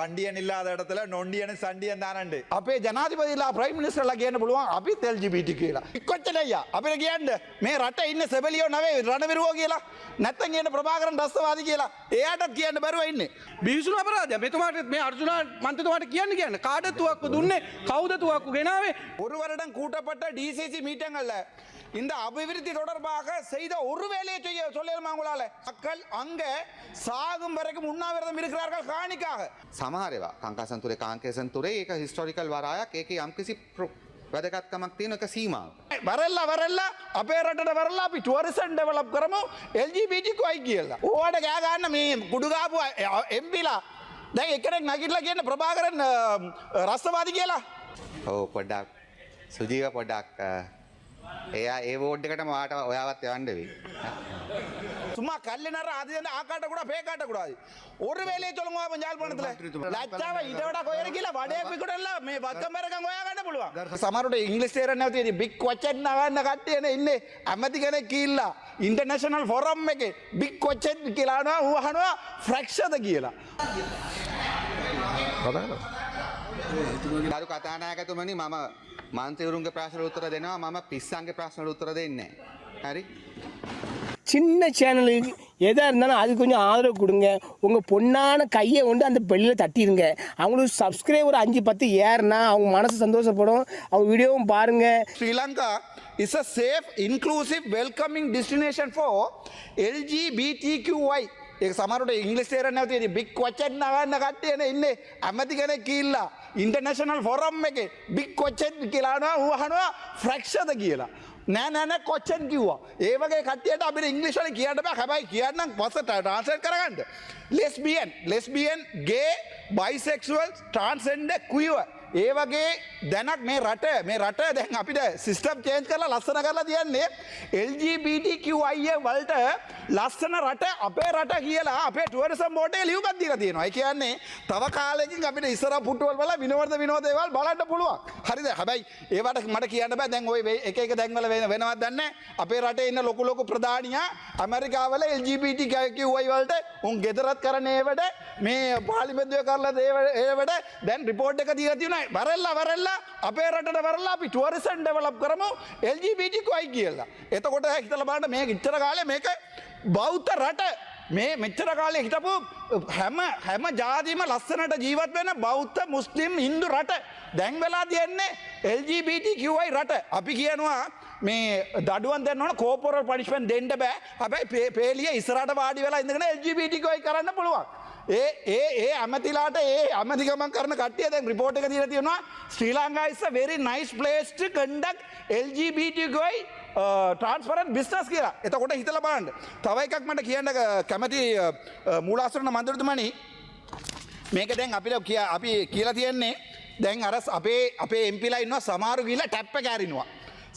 வண்டியன் இல்லாத இடத்துல நொண்டியன் சண்டியன் தானண்டு අපේ ජනාධිපතිලා ප්‍රයිම් මිනිස්ටර්ලා කියන්න පුළුවන් අපිත් LGBT කියලා. කොච්චර අයියා අපිට කියන්න මේ රට ඉන්න සෙබලියෝ නෙවෙයි රණවිරුවෝ කියලා. නැත්තම් කියන ප්‍රභාකරන් රස්තවාදී කියලා. එයාටත් කියන්න බැරුව ඉන්නේ. බිහිසුණු අපරාධය. මෙතුමාට මේ අර්ජුන මන්ත්‍රතුමාට කියන්න කාටද තුවක්කු දුන්නේ? කවුද තුවක්කු ගෙනාවේ? ஒரு வருடம் கூட்டப்பட்ட டிசிசி மீட்டிங்கல்ல இந்த அபிவிருத்தி தொடர்பாக செய்த ஒரு வேலையை செய்ய சொல்லிடுமா உங்களால மக்கள் அங்க சாகும் வரைக்கும் உண்ணாவிரதம் இருக்கிறார்கள் காணிக்காக සමහරවා කංකාසන්තුරේ කාංකේසන්තුරේ ඒක හිස්ටොරිකල් වරායක් ඒකේ යම්කිසි වැදගත්කමක් තියෙන එක සීමාවක්. වරල්ලා අපේ රටට වරල්ලා අපි ටුවරිසම් ඩෙවලොප් කරමු LGBTQI කියලා. ඕවට ගෑ ගන්න මේ කුඩු ගාපු MPලා දැන් එකෙක් නැගිටලා කියන ප්‍රභාකරන් රස්තවාදී කියලා. ඔව් පොඩ්ඩක් සුජීව පොඩ්ඩක් එයා ඒ වෝඩ් එකටම ඔයාවත් යවන්න වෙයි. சும்மா கல்லுனற அது ஆக்காட்ட கூட பேக்காட்ட கூடாது ஒரு வேலையை சொல்லுங்க பஞ்சால்பணத்துல லட்சாவை இதோட கோயில கீழ வடேப்பி கூட இல்ல மே வக்கம் பரக்கம் கோயா கட்ட පුළුවන් සමහරට ඉංග්‍රීසි තේරෙන්නේ නැති ඉතින් බිග් කොච්චන් නගන්න කට්ටියනේ ඉන්නේ ඇමති කෙනෙක් කියලා ඉන්ටර්නැෂනල් ෆෝරම් එකේ බිග් කොච්චන් කියලා අහනවා ඌ අහනවා ෆ්‍රැක්ෂර්ද කියලා ගරු කතානායකතුමනි මම මන්ත්‍රීවරුන්ගේ ප්‍රශ්නවලට උත්තර දෙනවා මම පිස්සන්ගේ ප්‍රශ්නවලට උත්තර දෙන්නේ නැහැ. හරි? சின்ன சேனலுக்கு எதாக இருந்தாலும் அது கொஞ்சம் ஆதரவு கொடுங்க உங்கள் பொண்ணான கையை கொண்டு அந்த பெல்லில் தட்டிடுங்க அவங்களுக்கு சப்ஸ்கிரைபர் 5-10 ஏறுனா அவங்க மனசு சந்தோஷப்படும் அவங்க வீடியோவும் பாருங்கள். Sri Lanka is a safe, inclusive, welcoming destination for LGBTQI. ඒක සමහරට ඉංග්‍රීසි තේරෙන්නේ නැති ඉතින් බිග් කොච්චන් නගන්න කට්ටියනේ ඉන්නේ ඇමති කෙනෙක් කියලා ඉන්ටර්නැෂනල් ෆෝරම් එකේ බිග් කොච්චන් කියලා අහනවා ඌ අහනවා ෆ්‍රැක්ෂර්ද කියලා. නෑ කොච්චන් කිව්වා. ඒ වගේ කට්ටියට අපිට ඉංග්‍රීසි වලින් කියන්න බෑ. හැබැයි කියන්නම් පස්සේ ට්‍රාන්ස්ලේට් කරගන්න. ලෙස්බියන්, ගේ, බයිසෙක්ෂුවල්, ට්‍රාන්ස්ජෙන්ඩර්, ක්වීර් ඒ වගේ දැනක් මේ රට දැන් අපිට සිස්ටම් චේන්ජ් කරලා ලස්සන කරලා තියන්නේ LGBTQI වලට ලස්සන රට අපේ රට කියලා අපේ ටුවරිසම් බෝඩේ ලියුමක් දීලා තියෙනවා. ඒ කියන්නේ තව කාලෙකින් අපිට ඉස්සර පුටුවල් වල විනෝද දේවල් බලන්න පුළුවන්. හරිද? හැබැයි ඒවට මට කියන්න බෑ දැන් ওই එක දැන්වල වෙනවත් දන්නේ අපේ රටේ ඉන්න ලොකු ප්‍රධානියා ඇමරිකාවල LGBTQI වලට උන් ගෙදරත් කරන ඒවට මේ පාර්ලිමේන්තුවේ කරලා ඒවට දැන් රිපෝට් එක දීලා තියෙනවා. වරල්ලා අපේ රටට වරල්ලා අපි ටුවරිසම් ඩෙවලොප් කරමු LGBTQI කියලා. එතකොට හිතලා බලන්න මේ ඉච්චර කාලේ මේක බෞද්ධ රට මේ මෙච්චර කාලේ හිටපු හැම ජාතියම ලස්සනට ජීවත් වෙන බෞද්ධ මුස්ලිම් හින්දු රට දැන් වෙලා තියෙන්නේ LGBTQI රට. අපි කියනවා මේ දඩුවම් දෙන්න ඕන කෝපොරල් පනිෂ්මන්ට් දෙන්න බෑ. හැබැයි පේලිය ඉස්සරහට වාඩි වෙලා ඉඳගෙන LGBTQI කරන්න පුළුවන්. ඒ ඇමතිලාට ඒ ඇමතිකමක් කරන කට්ටිය දැන් රිපෝට් එක දීලා තියෙනවා ශ්‍රී Lanka is a very nice place to conduct LGBTQI transparent business කියලා. එතකොට හිතලා බලන්න. තව එකක් මට කියන්න කැමති මූලාශ්‍රන මන්ත්‍රීතුමනි මේක දැන් අපි කියලා තියන්නේ දැන් අර අපේ MPලා ඉන්නවා සමහරු ගිහලා ටැප් එක ඇරිනවා.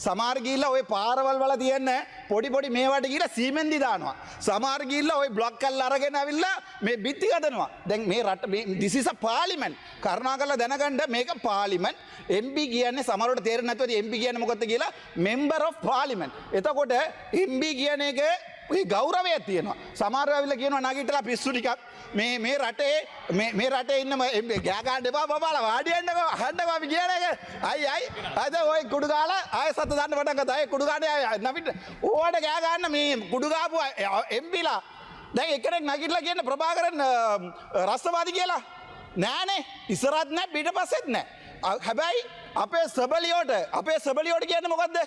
සමහර ගිහිල්ලා ওই පාරවල් වල තියෙන පොඩි මේවට ගිහිල්ලා සීමෙන්දි දානවා. සමහර ගිහිල්ලා ওই බ්ලොක් කරලා අරගෙන අවිල්ලා මේ බිත්ති හදනවා. දැන් මේ රට මේ this is a parliament. කරුණාකරලා දැනගන්න මේක parliament. MP කියන්නේ සමහරවට තේරෙන්නේ නැතුව MP කියන්නේ මොකක්ද කියලා member of parliament. එතකොට MP කියන එක ඒ ගෞරවයක් තියෙනවා. සමහරව ඇවිල්ලා කියනවා නගිටලා පිස්සු ටිකක් මේ රටේ ඉන්න ගෑ ගන්න එපා බබාලා වාඩි වෙන්නකෝ අහන්නකෝ අපි කියන එක. අයි අද ওই කුඩු ගාලා ආයෙ සත දාන්න පටන් ගත්තා. ඒ කුඩු ගානේ නවිට ඕවට ගෑ ගන්න මේ කුඩු ගාපු MPලා දැන් එකෙක් නගිටලා කියන ප්‍රභාකරන් රස්තවාදී කියලා. නෑනේ ඉස්සරහත් නෑ පිටපස්සෙත් නෑ. හැබැයි අපේ සබලියෝට කියන්නේ මොකද්ද?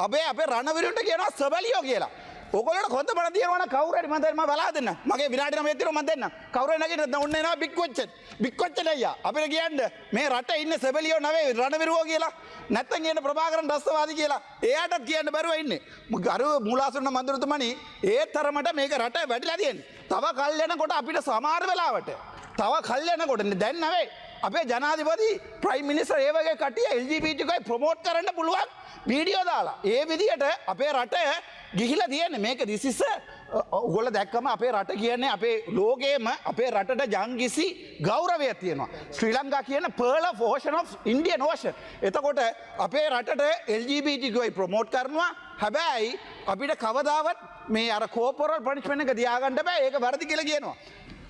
අපේ රණවිරුන්ට කියනවා සබලියෝ කියලා. ඔයගොල්ලෝ කොන්ද බණ දිනවන කවුරු හරි මම බලා දෙන්න. මගේ විනාඩි 9ක් තියෙනවා මම දෙන්න. කවුරු හරි නැගිටින්න ඔන්න එනවා බිග් කොච්චන් අයියා. අපිට කියන්න මේ රටේ ඉන්න සෙබලියෝ නෙවෙයි රණවිරුවෝ කියලා. නැත්තම් කියන ප්‍රභාකරන් රස්තවාදී කියලා. එයාටත් කියන්න බැරුව ඉන්නේ. ගරු මූලාශ්‍රන මන්ත්‍රීතුමනි ඒ තරමට මේක රට වැඩිලා තියෙන්නේ. තව කල් යනකොට අපිට සමහර වෙලාවට දැන් නෙවෙයි අපේ ජනාධිපති ප්‍රයිම් මිනිස්ටර් ඒ වගේ කට්ටිය LGBTQI ප්‍රොමෝට් කරන්න පුළුවන් වීඩියෝ දාලා. ඒ විදිහට අපේ රට ගිහිලා තියෙන්නේ මේක දිසිස ඔයගොල්ලෝ දැක්කම අපේ රට කියන්නේ අපේ ලෝකයේම අපේ රටට ජංගිසි ගෞරවයක් තියෙනවා. ශ්‍රී ලංකා කියන pearl of ocean of Indian Ocean. එතකොට අපේ රටට LGBTQI ප්‍රොමෝට් කරනවා. හැබැයි අපිට කවදාවත් මේ අර කෝපොරල් පනිෂ්මන්ට් එක තියාගන්න බෑ. ඒක වැරදි කියලා කියනවා.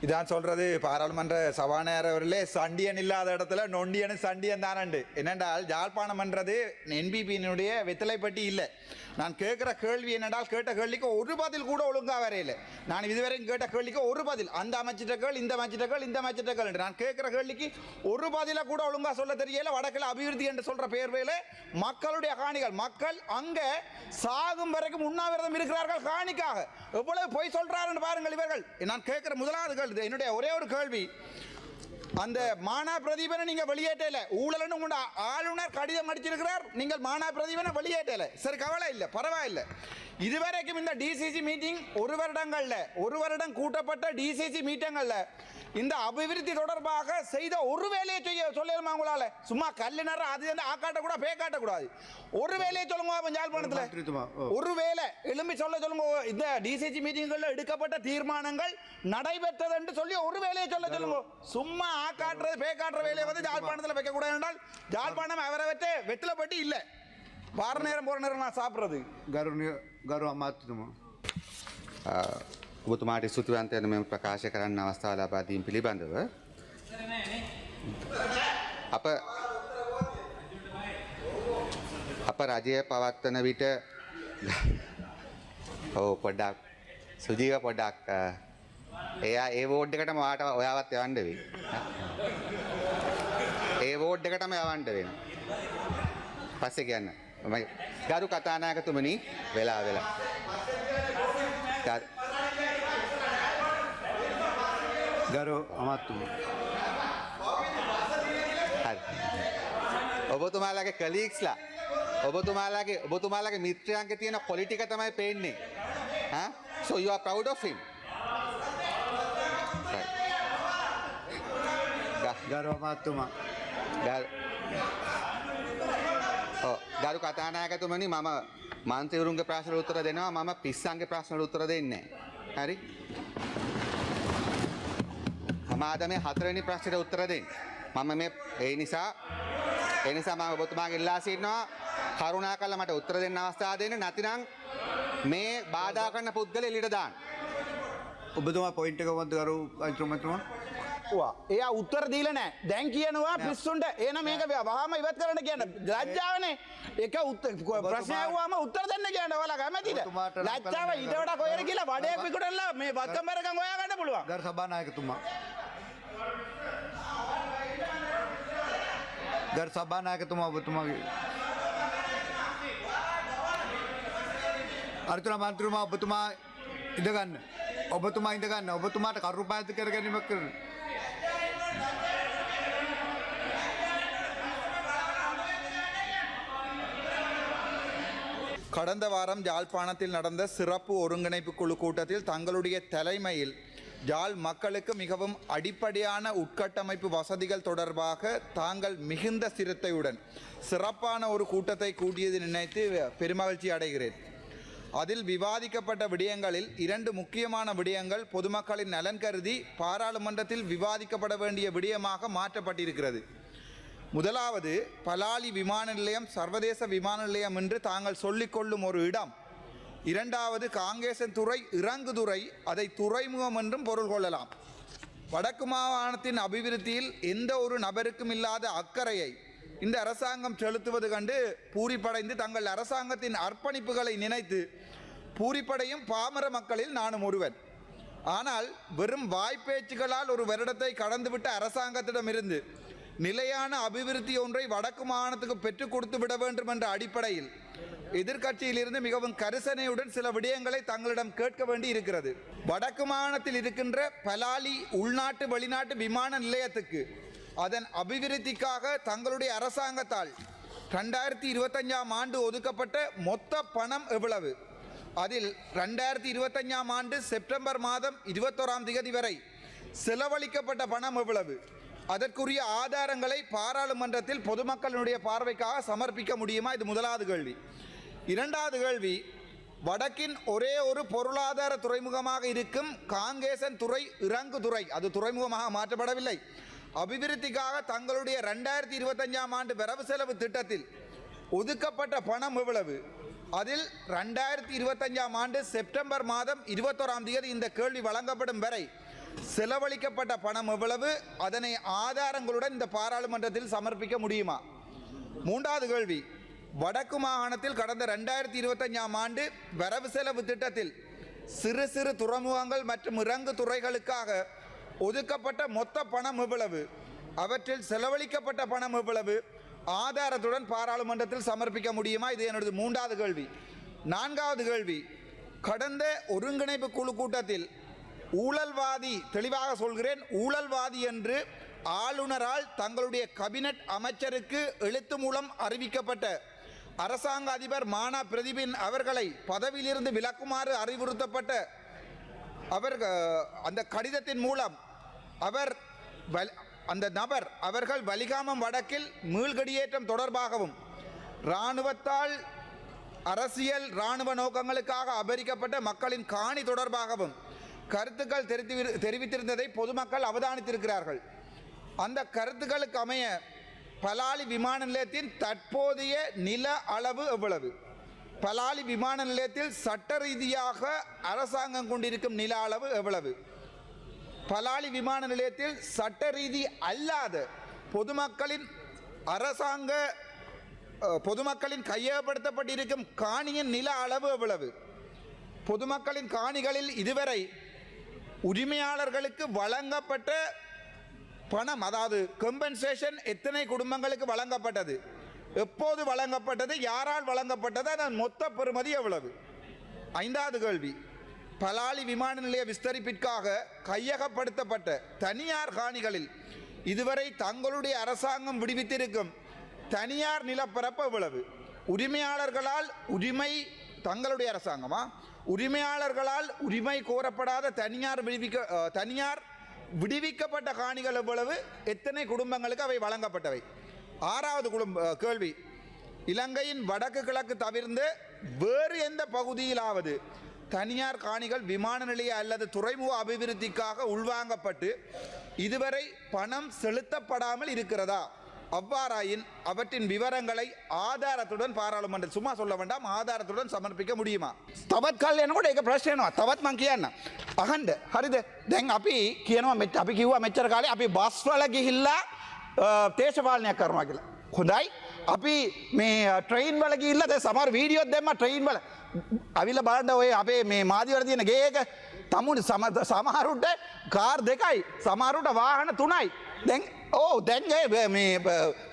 இதான் சொல்றது பாராளுமன்ற சபாநாயகர் அவர்களே, சண்டியன் இல்லாத இடத்துல நொண்டியனும் சண்டியன் தானண்டு. என்னென்றால் யாழ்ப்பாணம்ன்றது என்பிபியினுடைய வெத்தலைப்பட்டி இல்லை. நான் கேட்குற கேள்வி என்னென்றால், கேட்ட கேள்விக்கு ஒரு பதில் கூட ஒழுங்காக வரையில. நான் இதுவரைக்கும் கேட்ட கேள்விக்கு ஒரு பதில், அந்த அமைச்சிட்ட கேள், இந்த அமைச்சிட்ட கேள், இந்த அமைச்சிட்ட கேள். நான் கேட்குற கேள்விக்கு ஒரு பதிலை கூட ஒழுங்காக சொல்ல தெரியல. வடக்கில் அபிவிருத்தி என்று சொல்ற பேர்வையில் மக்களுடைய காணிகள், மக்கள் அங்கே சாகும் வரைக்கும் உண்ணாவிரதம் இருக்கிறார்கள் காணிக்காக. எவ்வளவு பொய் சொல்றாருன்னு பாருங்கள் இவர்கள். நான் கேட்குற முதலாவது கேள்வி, என்னுடைய ஒரே ஒரு கேள்வி, அந்த மானா பிரதீபனை நீங்க வெளியேற்றல, ஊழல்னு உங்க ஆளுநர் கடிதம் அடிச்சிருக்கிறார், நீங்கள் மானா பிரதீபனை வெளியேற்றல. சரி, கவலை இல்லை, பரவாயில்லை. இதுவரைக்கும் இந்த டிசிசி மீட்டிங் ஒரு வருடம் கூட்டப்பட்ட டிசிசி மீட்டிங்கள்ல இந்த அபிவிருத்தி தொடர்பாக செய்த ஒரு வேலையை சொல்லணுமா உங்களால? சும்மா கல்லுநர் அது ஆக்காட்ட கூட பே காட்டக்கூடாது. ஒரு வேலையை சொல்லுங்க யாழ்ப்பாணத்தில், ஒரு வேலை எழும்பி சொல்லுங்க. இந்த டிசிசி மீட்டிங்கள்ல எடுக்கப்பட்ட தீர்மானங்கள் நடைபெற்றது என்று சொல்லி ஒரு வேலையை சொல்லுங்க. சும்மா ஆக்காட்டுறது பே காட்டுற வேலையை வந்து யாழ்ப்பாணத்தில் வைக்க கூடாது என்றால் யாழ்ப்பாணம் அவரை வச்சு வெற்றிலப்பட்டு இல்லை. வார நேரம் போற நேரம் நான் சாப்பிட்றது. ගරු අමාත්‍යතුමා ඔබතුමාට ස්තුතිවන්ත වෙන මෙම ප්‍රකාශ කරන්න අවස්ථාව ලබා දීම පිළිබඳව අප රජය පවත්වන විට පොඩ්ඩක් සුජීව පොඩ්ඩක් එයා ඒ වෝඩ් එකටම ඔයාට ඔයාවත් යවන්න වෙයි. ඒ වෝඩ් එකටම යවන්න වෙනවා. පස්සේ කියන්න. ගරු කතානායකතුමනි, වෙලා ගරු අමාත්‍යතුමා ඔබතුමාලාගේ කලීක්ස්ලා ඔබතුමාලාගේ මිත්‍රයන්ගේ තියෙන කොලි ටික තමයි පේන්නේ. So you are proud of him. ගරු අමාත්‍යතුමා ගරු කතානායකතුමනි, මම මන්ත්‍රීවරුන්ගේ ප්‍රශ්නවලට උත්තර දෙනවා. මම පිස්සන්ගේ ප්‍රශ්නවලට උත්තර දෙන්නේ නැහැ. හරි? මම ආද මේ හතරවෙනි ප්‍රශ්නෙට උත්තර දෙන්න. මම මේ ඒ නිසා මම ඔබතුමාගෙන් ඉල්ලා සිටිනවා කරුණාකරලා මට උත්තර දෙන්න අවස්ථාව දෙන්න. නැතිනම් මේ බාධා කරන පුද්ගලයා එළියට දාන්න. ඔබතුමා පොයින්ට් එක මොකද්ද ගරු අයිතුමතුමා? එයා උත්තර දීලා නැහැ. දැන් කියනවා පිස්සුන්ට එහෙනම් මේක වහාම ඉවත් කරන්න කියන ලැජ්ජාවනේ. එක ප්‍රශ්න අහුවාම උත්තර දෙන්න කියන්න ඔයාලා කැමතිද? ලැජ්ජාව ඊට වඩා කොහෙද කියලා වඩේ පිටුටලා මේ වත්කම්බරකම් හොයා ගන්න පුළුවන්. ගරු සභානායකතුමා ඔබතුමාගේ අර්චනා මන්ත්‍රීතුමා ඔබතුමා ඉඳගන්න. ඔබතුමාට කරුණු පාදිත කර ගැනීමක් කරන්න. கடந்த வாரம் யாழ்ப்பாணத்தில் நடந்த சிறப்பு ஒருங்கிணைப்பு குழு கூட்டத்தில் தங்களுடைய தலைமையில் யாழ் மக்களுக்கு மிகவும் அடிப்படையான உட்கட்டமைப்பு வசதிகள் தொடர்பாக தாங்கள் மிகுந்த சிரத்தையுடன் சிறப்பான ஒரு கூட்டத்தை கூட்டியது நினைத்து பெருமகிழ்ச்சி அடைகிறேன். அதில் விவாதிக்கப்பட்ட விடயங்களில் 2 முக்கியமான விடயங்கள் பொதுமக்களின் நலன் கருதி பாராளுமன்றத்தில் விவாதிக்கப்பட வேண்டிய விடயமாக மாற்றப்பட்டிருக்கிறது. முதலாவது, பலாலி விமான நிலையம் சர்வதேச விமான நிலையம் என்று தாங்கள் சொல்லிக்கொள்ளும் ஒரு இடம். இரண்டாவது, காங்கேசன்துறை இறங்குதுறை, அதை துறைமுகம் என்றும் பொருள் கொள்ளலாம். வடக்கு மாகாணத்தின் அபிவிருத்தியில் எந்த ஒரு நபருக்கும் இல்லாத அக்கறையை இந்த அரசாங்கம் செலுத்துவது கண்டு பூரிப்படைந்து தங்கள் அரசாங்கத்தின் அர்ப்பணிப்புகளை நினைத்து பூரிப்படையும் பாமர மக்களில் நானும் ஒருவன். ஆனால் வெறும் வாய்ப்பேச்சுகளால் ஒரு வருடத்தை கடந்துவிட்ட அரசாங்கத்திடமிருந்து நிலையான அபிவிருத்தி ஒன்றை வடக்கு மாகாணத்துக்கு பெற்றுக் கொடுத்து விட வேண்டும் என்ற அடிப்படையில் எதிர்க்கட்சியிலிருந்து மிகவும் கரிசனையுடன் சில விடயங்களை தங்களிடம் கேட்க வேண்டி இருக்கிறது. வடக்கு மாகாணத்தில் இருக்கின்ற பலாலி உள்நாட்டு வெளிநாட்டு விமான நிலையத்துக்கு அதன் அபிவிருத்திக்காக தங்களுடைய அரசாங்கத்தால் 2025ஆம் ஆண்டு ஒதுக்கப்பட்ட மொத்த பணம் எவ்வளவு? அதில் 2025ஆம் ஆண்டு செப்டம்பர் மாதம் 21ஆம் தேதி வரை செலவழிக்கப்பட்ட பணம் எவ்வளவு? அதற்குரிய ஆதாரங்களை பாராளுமன்றத்தில் பொதுமக்களுடைய பார்வைக்காக சமர்ப்பிக்க முடியுமா? இது முதலாவது கேள்வி. இரண்டாவது கேள்வி, வடக்கின் ஒரே ஒரு பொருளாதார துறைமுகமாக இருக்கும் காங்கேசன்துறை இறங்குதுறை, அது துறைமுகமாக மாற்றப்படவில்லை. அபிவிருத்திக்காக தங்களுடைய 2025ஆம் ஆண்டு வரவு செலவு திட்டத்தில் ஒதுக்கப்பட்ட பணம் எவ்வளவு? அதில் 2025ஆம் ஆண்டு செப்டம்பர் மாதம் 21ஆம் தேதி இந்த கேள்வி வழங்கப்படும் வரை செலவழிக்கப்பட்ட பணம் எவ்வளவு, அதனை ஆதாரங்களுடன் இந்த பாராளுமன்றத்தில் சமர்ப்பிக்க முடியுமா? மூன்றாவது கேள்வி, வடக்கு மாகாணத்தில் கடந்த 2025ஆம் ஆண்டு வரவு செலவு திட்டத்தில் சிறு சிறு துறைமுகங்கள் மற்றும் இறங்கு துறைகளுக்காக ஒதுக்கப்பட்ட மொத்த பணம் எவ்வளவு, அவற்றில் செலவழிக்கப்பட்ட பணம் எவ்வளவு, ஆதாரத்துடன் பாராளுமன்றத்தில் சமர்ப்பிக்க முடியுமா? இது என்னுடைய மூன்றாவது கேள்வி. நான்காவது கேள்வி, கடந்த ஒருங்கிணைப்பு குழு கூட்டத்தில் ஊழல்வாதி, தெளிவாக சொல்கிறேன், ஊழல்வாதி என்று ஆளுநரால் தங்களுடைய கேபினட் அமைச்சருக்கு எழுத்து மூலம் அறிவிக்கப்பட்ட அரசாங்க அதிபர் மானா பிரதீபின் அவர்களை பதவியிலிருந்து விலக்குமாறு அறிவுறுத்தப்பட்ட அந்த கடிதத்தின் மூலம் அந்த நபர் அவர்கள் வலிகாமம் வடக்கில் மீள்குடியேற்றம் தொடர்பாகவும் இராணுவத்தால் அரசியல் இராணுவ நோக்கங்களுக்காக அபகரிக்கப்பட்ட மக்களின் காணி தொடர்பாகவும் கருத்துக்கள் தெரிவித்திருந்ததை பொதுமக்கள் அவதானித்திருக்கிறார்கள். அந்த கருத்துக்களுக்கு அமைய பலாலி விமான நிலையத்தின் தற்போதைய நில அளவு எவ்வளவு? பலாலி விமான நிலையத்தில் சட்ட ரீதியாக அரசாங்கம் கொண்டிருக்கும் நில அளவு எவ்வளவு? பலாலி விமான நிலையத்தில் சட்ட ரீதி அல்லாத பொதுமக்களின் கையகப்படுத்தப்பட்டிருக்கும் காணியின் நில அளவு எவ்வளவு? பொதுமக்களின் காணிகளில் இதுவரை உரிமையாளர்களுக்கு வழங்கப்பட்ட பணம், அதாவது கம்பன்சேஷன் எத்தனை குடும்பங்களுக்கு வழங்கப்பட்டது, எப்போது வழங்கப்பட்டது, யாரால் வழங்கப்பட்டது, அதன் மொத்த பெறுமதி எவ்வளவு? ஐந்தாவது கேள்வி, பலாலி விமான நிலைய விஸ்தரிப்பிற்காக கையகப்படுத்தப்பட்ட தனியார் காணிகளில் இதுவரை தங்களுடைய அரசாங்கம் விடுவித்திருக்கும் தனியார் நிலப்பரப்பு எவ்வளவு? தங்களுடைய அரசாங்கமா உரிமையாளர்களால் உரிமை கோரப்படாத தனியார் விடுவிக்கப்பட்ட காணிகள் எவ்வளவு, எத்தனை குடும்பங்களுக்கு அவை வழங்கப்பட்டவை? ஆறாவது கேள்வி, இலங்கையின் வடக்கு கிழக்கு தவிர்த்து வேறு எந்த பகுதியிலாவது தனியார் காணிகள் விமான நிலைய அல்லது துறைமுக அபிவிருத்திக்காக உள்வாங்கப்பட்டு இதுவரை பணம் செலுத்தப்படாமல் இருக்கிறதா? அவ்வாறாயின் அவற்றின் விவரங்களை ආධාරතුடன் පාර්ලිමේන්තුවට சும்மா சொல்ல வேண்டாம் ආධාරතුடன் සමර්පිக்க முடியுமா? තවත් කල් යනකොට ඒක ප්‍රශ්නයනවා. තවත් මං කියන්න. අහන්න. හරිද? දැන් අපි කියනවා අපි කිව්වා මෙච්චර කාලේ අපි බස් වල ගිහිල්ලා දේශපාලනයක් කරනවා කියලා. හොඳයි. අපි මේ ට්‍රේන් වල ගිහිල්ලා දැන් සමහර වීඩියෝත් දැම්මා ට්‍රේන් වල. අවිල බලන්න ඔය අපේ මේ මාධ්‍ය වල තියෙන ගේ එක තමුන් සමහරුට කාර් දෙකයි සමහරුට වාහන තුනයි. දැන් දැන් මේ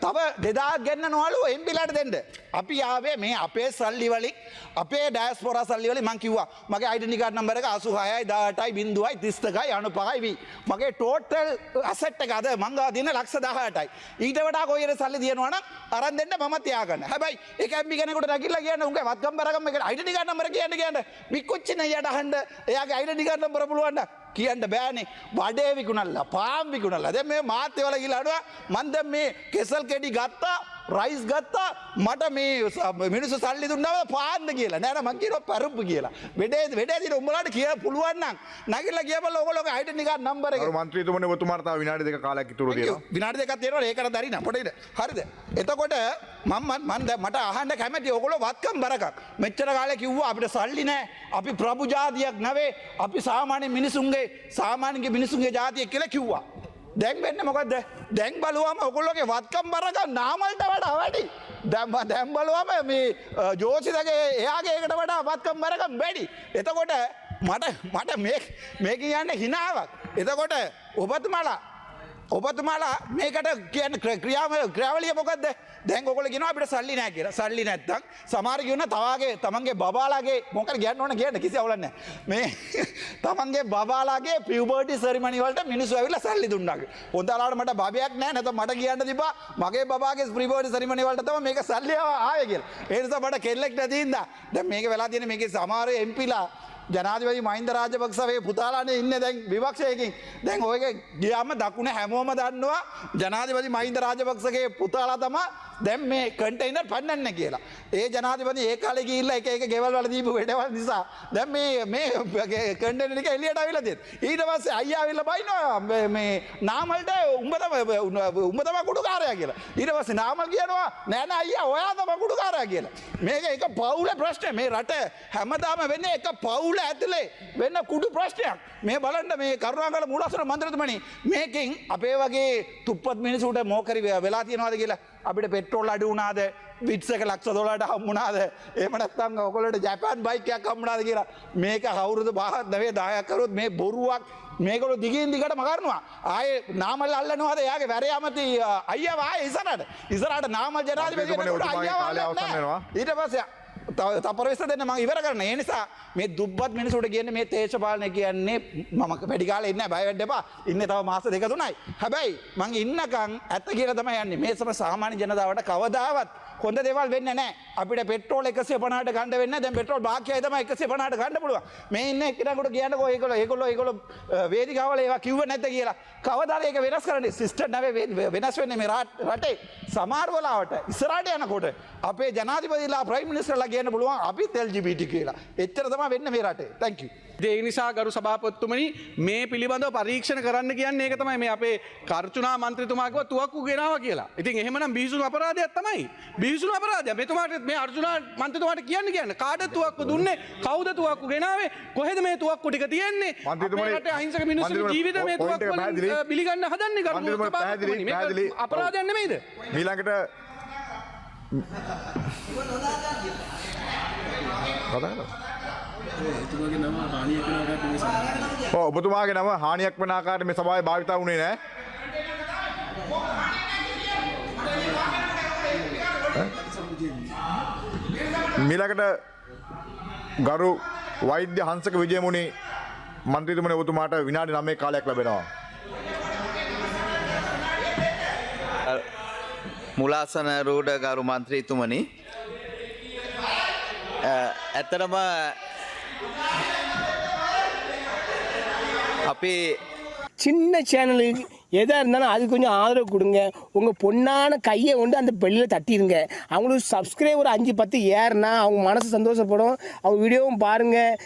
තව 2000 ගෙන්නනවලු එම්පිලාට දෙන්න. අපි ආවේ මේ අපේ සල්ලි වලින් අපේ ඩයස්පොරා සල්ලි වලින් මං කිව්වා මගේ ඩෙන්ටි කාඩ් නම්බර් එක 86යි 18යි 0යි 32යි 95යි මගේ ටෝටල් ඇසෙට් එක අද මං ගාව දින ලක්ෂ 18යි. ඊට වඩා කොයිර සල්ලි තියෙනවා නම් අරන් දෙන්න මම තියාගන්න. හැබැයි ඒක එම්පි කෙනෙකුට නැගිටලා කියන්න උන්ගේ වත්කම් බරගම් එක ඩෙන්ටි කාඩ් නම්බර කියන්න මික්කොච්චින යට අහන්න එයාගේ ඩෙන්ටි කාඩ් නම්බර පුළුවන් කියන්න බෑනේ. වඩේ විකුණල්ලා පාම් විකුණල්ලා දැන් මේ මාත්‍ය වල ගිහලා අඩුවා මන් දැන් මේ කෙසල් කෙඩි ගත්තා රයිස් ගත්තා මට මේ මිනිස්සු සල්ලි දුන්නාම පාන්න කියලා නෑ නෑ මං කියනවා පරුප්පු කියලා. වෙඩේ දින උඹලාට කිය පුළුවන් නම් නැගිටලා කියපළ ඔයගොල්ලෝගේ ඩෙන්ටි කාඩ් නම්බර එක. අර මන්ත්‍රීතුමනේ ඔබතුමාට තව විනාඩි දෙක කාලයක් ඉතුරු තියෙනවා. විනාඩි දෙකක් තියෙනවා ඒකට දරින්න පොඩේද. හරිද? එතකොට මම මට අහන්න කැමති ඔයගොල්ලෝ වත්කම් බරකක්. මෙච්චර කාලේ කිව්වා අපිට සල්ලි නෑ. අපි ප්‍රභු ජාතියක් නෙවෙයි. අපි සාමාන්‍ය මිනිසුන්ගේ ජාතියක් කියලා කිව්වා. දැන් වෙන්නේ මොකද්ද? දැන් බලුවම ඔයගොල්ලෝගේ වත්කම් බරකම් නාමල්ට වඩා වැඩි. දැන් බලුවම මේ ජෝතිලගේ එයාගේ ඒකට වඩා වත්කම් බරකම් වැඩි. එතකොට මට මේ කියන්නේ හිනාවක්. එතකොට ඔබතුමාලා මේකට කියන්නේ ක්‍රියාවලිය මොකද්ද? දැන් ඔයගොල්ලෝ කියනවා අපිට සල්ලි නැහැ කියලා. සල්ලි නැත්තම් සමහර කියනවා තවාගේ තමන්ගේ බබාලාගේ මොකද කියන්න ඕන කියන්න කිසි අවුලක් නැහැ. මේ තමන්ගේ බබාලාගේ පියුබර්ටි සෙරිමනි වලට මිනිස්සු ඇවිල්ලා සල්ලි දුන්නා. හොඳලාට මට බබයක් නැහැ නැත්නම් මට කියන්න තිබ්බා මගේ බබාගේ පියුබර්ටි සෙරිමනි වලට තමයි මේක සල්ලි ආවේ කියලා. ඒ නිසා මට කෙල්ලෙක් නැති හින්දා දැන් මේක වෙලා තියෙන්නේ මේකේ සමහර එම්පිලා ජනාධිපති මහින්ද රාජපක්ෂගේ පුතාලානේ ඉන්නේ දැන් විපක්ෂයකින්. දැන් ඔයගේ ගියාම දකුණ හැමෝම දන්නවා ජනාධිපති මහින්ද රාජපක්ෂගේ පුතාලා තමයි දැන් මේ කන්ටේනර් පන්නන්න කියලා. ඒ ජනාධිපති ඒ කාලේ ගිහිල්ලා එක ගෙවල් වල දීපු වැඩවල නිසා දැන් මේ කන්ටේනර් එක එළියට ආවිලා තියෙනවා. ඊට පස්සේ අයියා ආවිලා බයිනවා මේ නාමල්ට උඹ තමයි කුඩුකාරයා කියලා. ඊට පස්සේ නාමල් කියනවා නෑ නෑ අයියා ඔයා තමයි කුඩුකාරයා කියලා. මේක එක පවුලේ ප්‍රශ්නේ. මේ රට හැමදාම වෙන්නේ එක පවුල මුල ඇතුලේ වෙන්න කුඩු ප්‍රශ්නයක්. මේ බලන්න මේ කරුණාකර මූලාසන මන්ත්‍රීතුමනි මේකෙන් අපේ වගේ තුප්පත් මිනිසුන්ට මොකරි වෙලා තියෙනවද කියලා අපිට පෙට්‍රෝල් අඩු වුණාද? විට්ස් එක $1,00,000ට හම්බුණාද? එහෙම නැත්නම් ඔයගොල්ලන්ට ජපාන් බයික් එකක් හම්බුණාද කියලා මේක කවුරුද 5ක් නෙවෙයි 10ක් කරුවොත් මේ බොරුවක් මේගොල්ලෝ දිගින් දිගටම කරනවා. ආයේ නාමල් අල්ලනවාද? එයාගේ වැරේ අමති අයියා ආයේ ඉස්සරහට නාමල් ජනාධිපතිතුමා අයියා අල්ලනවා. ඊට පස්සේ තපරවෙස්ස දෙන්න මම ඉවර කරන්න. ඒ නිසා මේ දුප්පත් මිනිසුන්ට කියන්නේ මේ දේශපාලනය කියන්නේ මම වැඩි කාලෙ ඉන්නේ නැහැ. බය වෙන්න එපා. ඉන්නේ තව මාස 2-3යි. හැබැයි මං ඉන්නකම් ඇත්ත කියලා තමයි යන්නේ. මේ සාමාන්‍ය ජනතාවට කවදාවත් හොඳ දේවල් වෙන්නේ නැහැ. අපිට පෙට්‍රෝල් 150ට ගන්න වෙන්නේ නැහැ. දැන් පෙට්‍රෝල් බාකියයි තමයි 150ට ගන්න පුළුවන්. මේ ඉන්නේ එක්කෙනෙකුට කියන්නකෝ ඒගොල්ලෝ වේදිකාවල ඒවා කිව්වේ නැද්ද කියලා. කවදාද ඒක වෙනස් කරන්නේ? සිස්ටම් නැවේ වෙනස් වෙන්නේ මේ රටේ. සමහර වෙලාවට ඉස්සරහට යනකොට අපේ ජනාධිපතිලා ප්‍රයිම් මිනිස්ටර්ලා කියන්න පුළුවන් අපිත් LGBT කියලා. එච්චර තමයි වෙන්නේ මේ රටේ. thank you. ඒ නිසා ගරු සභාපතිතුමනි මේ පිළිබඳව පරීක්ෂණ කරන්න කියන්නේ ඒක තමයි මේ අපේ කර්චුනා මන්ත්‍රීතුමා කිව්වා තුවක්කු ගෙනාවා කියලා. ඉතින් එහෙමනම් බිහිසුණු අපරාධයක් තමයි. බිහිසුණු අපරාධයක්. මෙතුමාට මේ අර්ජුනා මන්ත්‍රීතුමාට කියන්නේ කාටද තුවක්කු දුන්නේ? කවුද තුවක්කු ගෙනාවේ? කොහෙද මේ තුවක්කු ටික තියෙන්නේ? අපේ රටේ අහිංසක මිනිස්සුන්ගේ ජීවිත මේ තුවක්කු බිලිගන්න හදන්නේ ගරු සභාපතිතුමනි. මේක අපරාධයක් නෙමෙයිද? ඊළඟට ඔබතුමාගේ නම හානියක් වන ආකාරයට මේ සභාවේ භාවිතා වුණේ නැහැ. ඊළඟට ගරු වෛද්‍ය හංසක විජයමුණි මන්ත්‍රීතුමනි ඔබතුමාට විනාඩි 9 කාලයක් ලැබෙනවා. මුලාසන රූඩ ගරු මන්ත්‍රීතුමනි ඇත්තටම අපි சின்ன சேனலுக்கு எதாக இருந்தாலும் அது கொஞ்சம் ஆதரவு கொடுங்க. உங்கள் பொண்ணான கையை கொண்டு அந்த பெல்லில் தட்டிடுங்க. அவங்களுக்கு சப்ஸ்கிரைபர் 5-10 ஏறுனா அவங்க மனசு சந்தோஷப்படும். அவங்க வீடியோவும் பாருங்கள்.